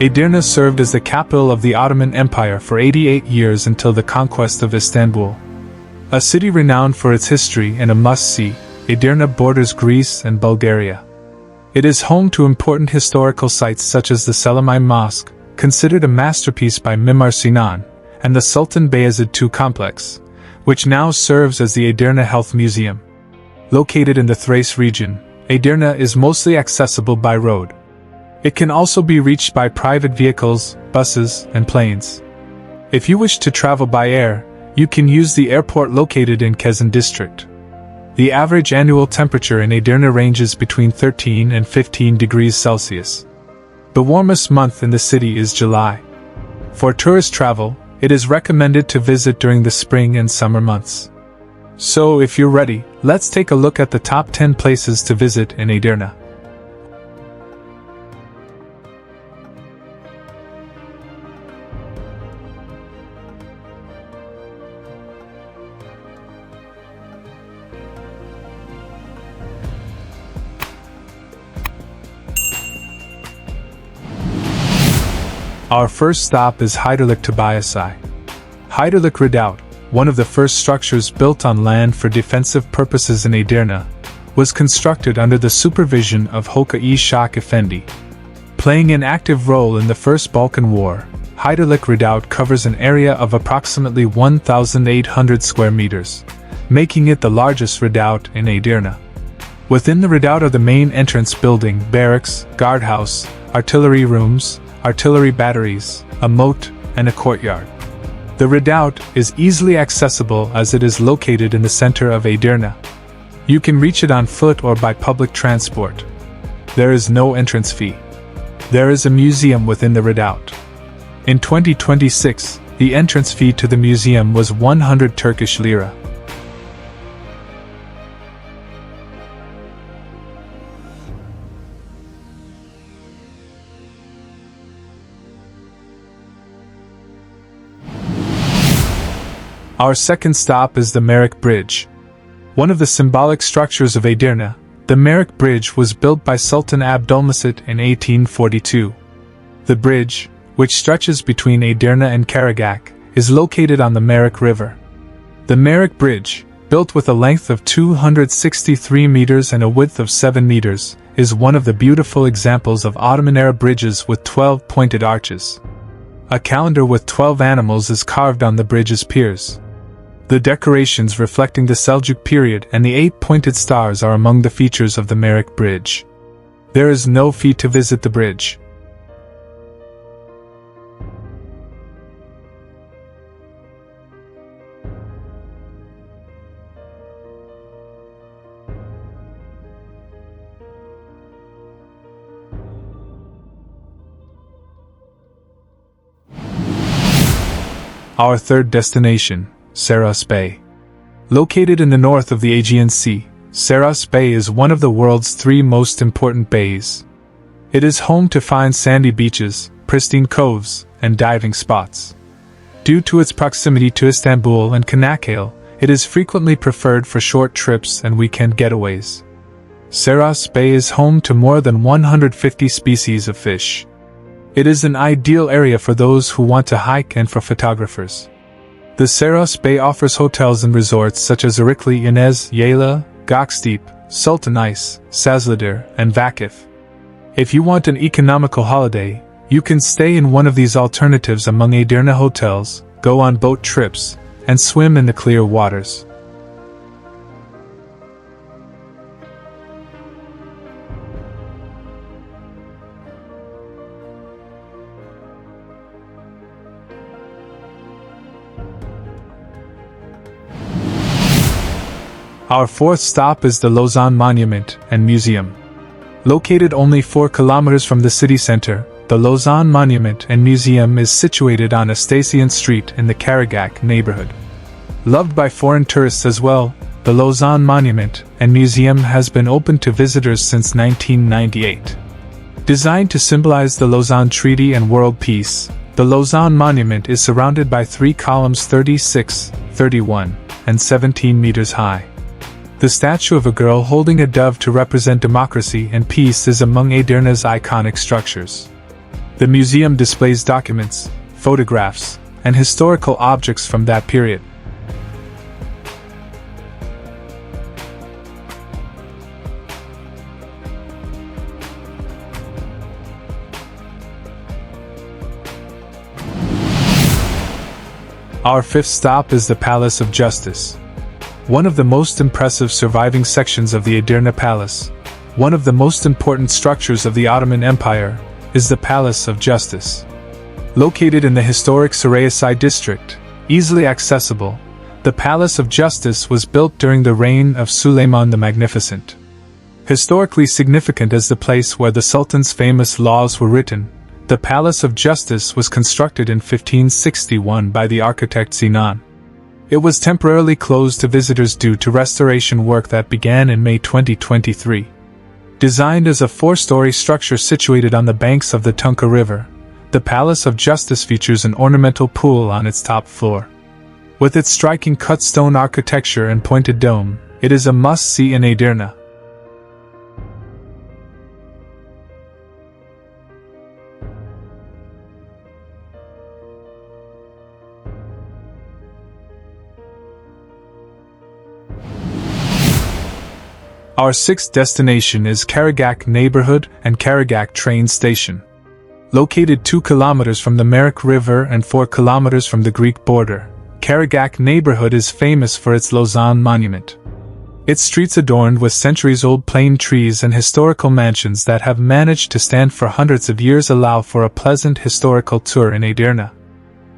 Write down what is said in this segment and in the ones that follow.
Edirne served as the capital of the Ottoman Empire for 88 years until the conquest of Istanbul. A city renowned for its history and a must-see, Edirne borders Greece and Bulgaria. It is home to important historical sites such as the Selimiye Mosque, considered a masterpiece by Mimar Sinan, and the Sultan Bayezid II complex, which now serves as the Edirne Health Museum. Located in the Thrace region, Edirne is mostly accessible by road. It can also be reached by private vehicles, buses, and planes. If you wish to travel by air, you can use the airport located in Kezen district. The average annual temperature in Edirne ranges between 13 and 15 degrees Celsius. The warmest month in the city is July. For tourist travel, it is recommended to visit during the spring and summer months. So if you're ready, let's take a look at the top 10 places to visit in Edirne. Our first stop is Hıdırlık Fortress. Hıdırlık Redoubt, one of the first structures built on land for defensive purposes in Edirne, was constructed under the supervision of Hoca Shah Effendi. Playing an active role in the First Balkan War, Hıdırlık Redoubt covers an area of approximately 1,800 square meters, making it the largest redoubt in Edirne. Within the redoubt are the main entrance building, barracks, guardhouse, artillery rooms, artillery batteries, a moat, and a courtyard. The redoubt is easily accessible as it is located in the center of Edirne. You can reach it on foot or by public transport. There is no entrance fee. There is a museum within the redoubt. In 2026, the entrance fee to the museum was 100 Turkish lira. Our second stop is the Meriç Bridge. One of the symbolic structures of Edirne, the Meriç Bridge was built by Sultan Abdülmecit in 1842. The bridge, which stretches between Edirne and Karaağaç, is located on the Meriç River. The Meriç Bridge, built with a length of 263 meters and a width of 7 meters, is one of the beautiful examples of Ottoman-era bridges with 12 pointed arches. A calendar with 12 animals is carved on the bridge's piers. The decorations reflecting the Seljuk period and the 8 pointed stars are among the features of the Meriç Bridge. There is no fee to visit the bridge. Our third destination, Saros Bay. Located in the north of the Aegean Sea, Saros Bay is one of the world's 3 most important bays. It is home to fine sandy beaches, pristine coves, and diving spots. Due to its proximity to Istanbul and Çanakkale, it is frequently preferred for short trips and weekend getaways. Saros Bay is home to more than 150 species of fish. It is an ideal area for those who want to hike and for photographers. The Saros Bay offers hotels and resorts such as Erikli Beach, Yayla, Gökstepe, Sultanise, Sazlıdere, and Vakıf. If you want an economical holiday, you can stay in one of these alternatives among Edirne hotels, go on boat trips, and swim in the clear waters. Our fourth stop is the Lausanne Monument and Museum. Located only 4 kilometers from the city center, the Lausanne Monument and Museum is situated on Astasian Street in the Karaağaç neighborhood. Loved by foreign tourists as well, the Lausanne Monument and Museum has been open to visitors since 1998. Designed to symbolize the Lausanne Treaty and world peace, the Lausanne Monument is surrounded by 3 columns 36, 31, and 17 meters high. The statue of a girl holding a dove to represent democracy and peace is among Edirne's iconic structures. The museum displays documents, photographs, and historical objects from that period. Our fifth stop is the Palace of Justice. One of the most impressive surviving sections of the Edirne Palace, one of the most important structures of the Ottoman Empire, is the Palace of Justice. Located in the historic Sarayasai district, easily accessible, the Palace of Justice was built during the reign of Suleiman the Magnificent. Historically significant as the place where the Sultan's famous laws were written, the Palace of Justice was constructed in 1561 by the architect Sinan. It was temporarily closed to visitors due to restoration work that began in May 2023. Designed as a four-story structure situated on the banks of the Tunka River, the Palace of Justice features an ornamental pool on its top floor. With its striking cut stone architecture and pointed dome, it is a must-see in Edirne. Our sixth destination is Karaağaç Neighborhood and Karaağaç train station. Located 2 kilometers from the Meriç River and 4 kilometers from the Greek border, Karaağaç Neighborhood is famous for its Lausanne Monument. Its streets adorned with centuries-old plane trees and historical mansions that have managed to stand for hundreds of years allow for a pleasant historical tour in Edirne.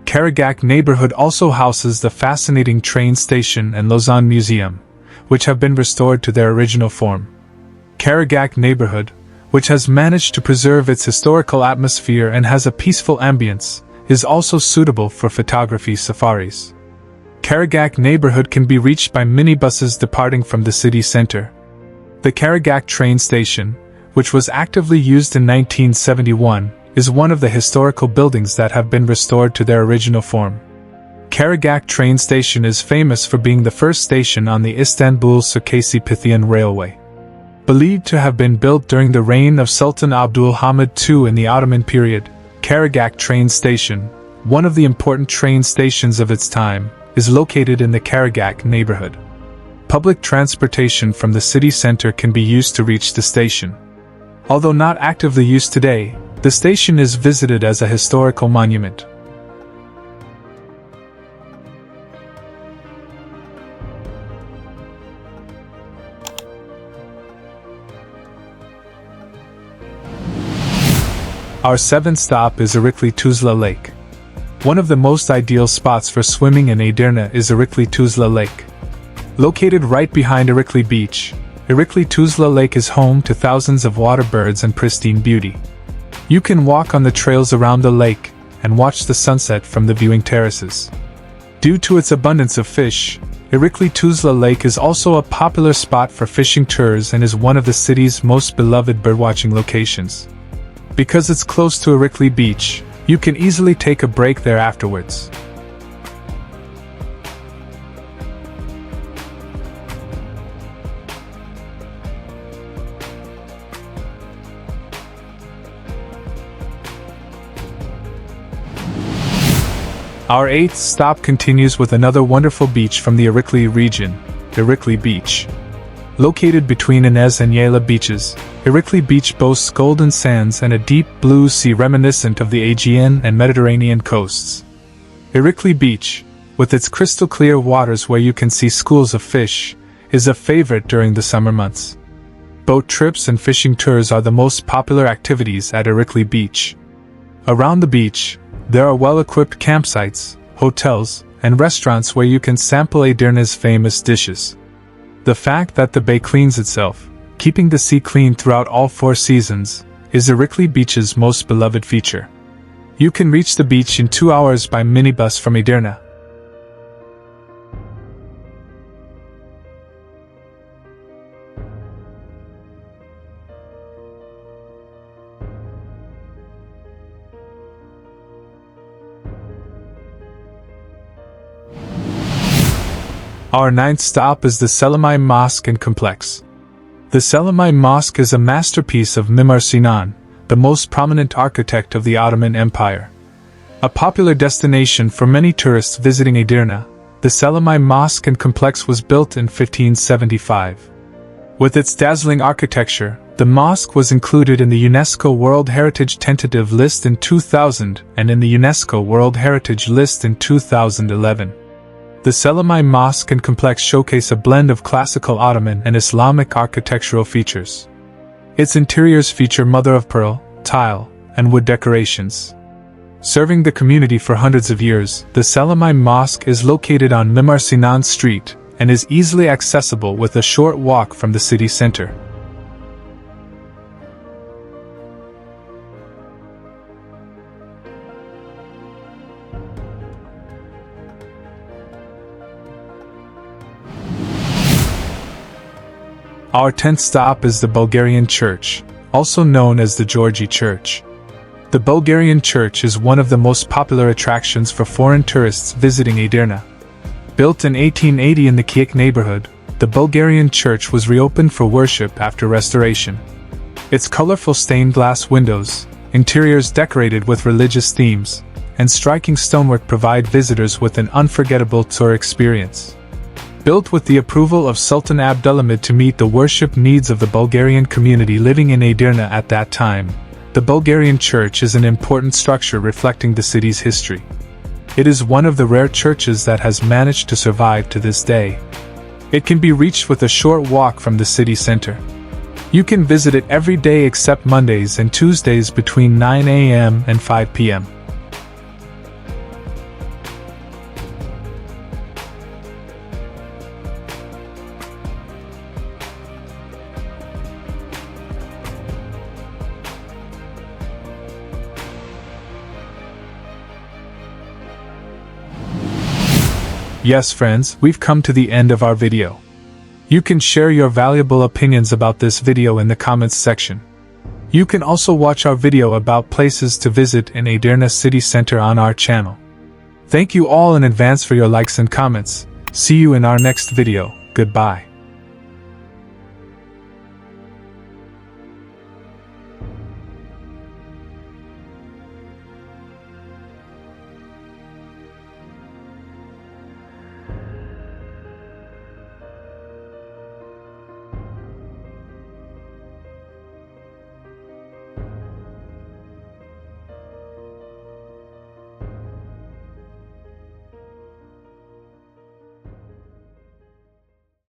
Karaağaç Neighborhood also houses the fascinating train station and Lausanne Museum, which have been restored to their original form. Karaağaç Neighborhood, which has managed to preserve its historical atmosphere and has a peaceful ambience, is also suitable for photography safaris. Karaağaç Neighborhood can be reached by minibuses departing from the city center. The Karaağaç train station, which was actively used in 1971, is one of the historical buildings that have been restored to their original form. Karaağaç train station is famous for being the first station on the Istanbul-Circasi-Pythian railway. Believed to have been built during the reign of Sultan Abdülhamid II in the Ottoman period, Karaağaç train station, one of the important train stations of its time, is located in the Karaağaç neighborhood. Public transportation from the city center can be used to reach the station. Although not actively used today, the station is visited as a historical monument. Our seventh stop is Erikli Tuzla Lake. One of the most ideal spots for swimming in Edirne is Erikli Tuzla Lake. Located right behind Erikli Beach, Erikli Tuzla Lake is home to thousands of water birds and pristine beauty. You can walk on the trails around the lake and watch the sunset from the viewing terraces. Due to its abundance of fish, Erikli Tuzla Lake is also a popular spot for fishing tours and is one of the city's most beloved birdwatching locations. Because it's close to Erikli Beach, you can easily take a break there afterwards. Our eighth stop continues with another wonderful beach from the Erikli region, Erikli Beach. Located between Enes and Yayla beaches, Erikli Beach boasts golden sands and a deep blue sea reminiscent of the Aegean and Mediterranean coasts. Erikli Beach, with its crystal clear waters where you can see schools of fish, is a favorite during the summer months. Boat trips and fishing tours are the most popular activities at Erikli Beach. Around the beach, there are well-equipped campsites, hotels, and restaurants where you can sample Edirne's famous dishes. The fact that the bay cleans itself, keeping the sea clean throughout all 4 seasons, is Erikli Beach's most beloved feature. You can reach the beach in 2 hours by minibus from Edirne. Our ninth stop is the Selimiye Mosque and Complex. The Selimiye Mosque is a masterpiece of Mimar Sinan, the most prominent architect of the Ottoman Empire. A popular destination for many tourists visiting Edirne, the Selimiye Mosque and complex was built in 1575. With its dazzling architecture, the mosque was included in the UNESCO World Heritage Tentative List in 2000 and in the UNESCO World Heritage List in 2011. The Selimiye Mosque and complex showcase a blend of classical Ottoman and Islamic architectural features. Its interiors feature mother-of-pearl, tile, and wood decorations. Serving the community for hundreds of years, the Selimiye Mosque is located on Mimar Sinan Street and is easily accessible with a short walk from the city center. Our 10th stop is the Bulgarian Church, also known as the Georgi Church. The Bulgarian Church is one of the most popular attractions for foreign tourists visiting Edirne. Built in 1880 in the Karaağaç neighborhood, the Bulgarian Church was reopened for worship after restoration. Its colorful stained glass windows, interiors decorated with religious themes, and striking stonework provide visitors with an unforgettable tour experience. Built with the approval of Sultan Abdülhamid to meet the worship needs of the Bulgarian community living in Edirne at that time, the Bulgarian Church is an important structure reflecting the city's history. It is one of the rare churches that has managed to survive to this day. It can be reached with a short walk from the city center. You can visit it every day except Mondays and Tuesdays between 9 a.m. and 5 p.m. Yes friends, we've come to the end of our video. You can share your valuable opinions about this video in the comments section. You can also watch our video about places to visit in Edirne city center on our channel. Thank you all in advance for your likes and comments. See you in our next video. Goodbye.